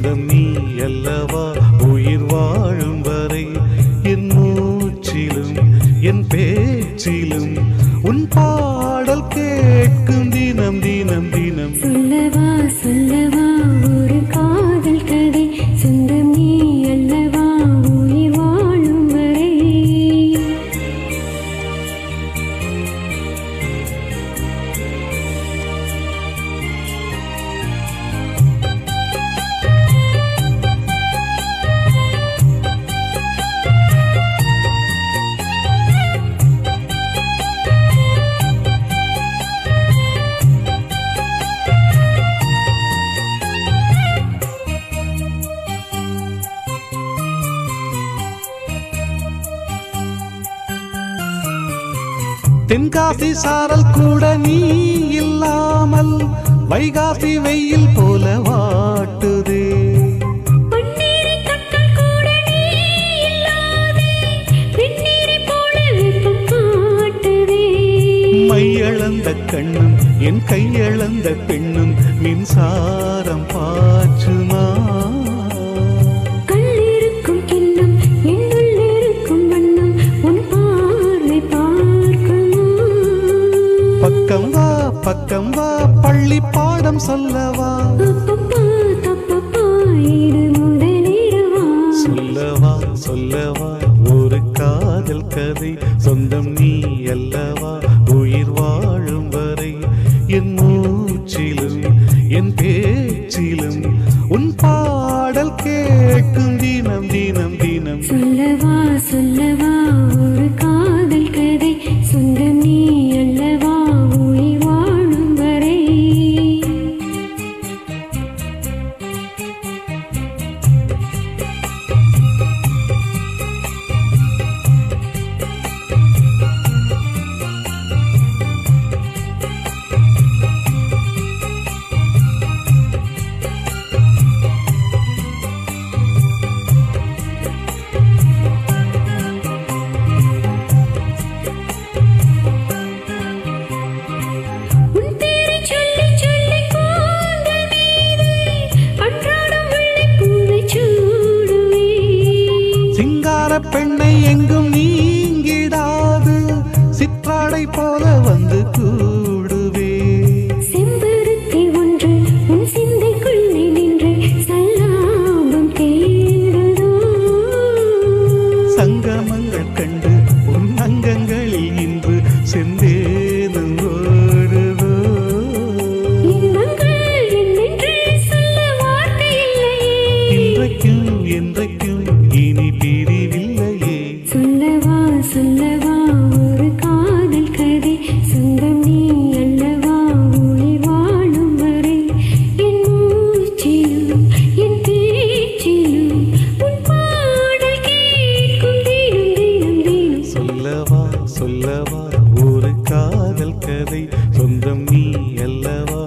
நீ அல்லவா உயிர் வாழும் வரை என் மூச்சிலும் என் பேச்சிலும் உன் பாடல் கேட்கும் தினம் தினம் தினம். சொல்லவா சொல்லவா ஒரு காதல் கதை சொந்தம் நீ அல்லவா உயிர் வாழும் வரை. தென்காசி சாரல் கூட நீ இல்லாமல் வைகாசி வெயில் போல வாட்டுதே. மையளந்த கண்ணும் என் கையளந்த பெண்ணும் மின்சாரம் பாய்ச்சுமா. பக்கம் வா பக்கம் வா பள்ளி பாடம் சொல்லவா. சொல்லவா சொல்லவா ஒரு காதல் கதை சொந்தம் நீ அல்லவா உயிர் வாழும் வரை என் மூச்சிலும் என் பேச்சிலும் உன் பாடல் கேட்கும் தினம் தினம் தினம். சொல்லவா சொல்லவா ஒரு காதல் கதை சொந்தம் நீ அல்லவா உயிர் வாழும் வரை. பெண்ணை எங்கும் நீங்கிடாது சிற்றாடை போல வந்து கூடுவே. செம்பருத்தி ஒன்று உன் சிந்தைக்குள்ளே நின்று சல்லாபம் தேடுதோ. சங்கமங்கள் கண்டு உன் அங்கங்களில் இன்று செந்தேனும் ஓடுதோ. இன்றைக்கும் என்றைக்கும் இனி பிரிவில்லையே. சொல்லவா சொல்லவா ஒரு காதல் கதை சொந்தம் நீ அல்லவா உயிர் வாழும் வரை என் மூச்சிலும் என் பேச்சிலும் உன் பாடல் கேட்கும் தினம் தினம் தினம். சொல்லவா சொல்லவா ஒரு காதல் கதை சொந்தம் நீ அல்லவா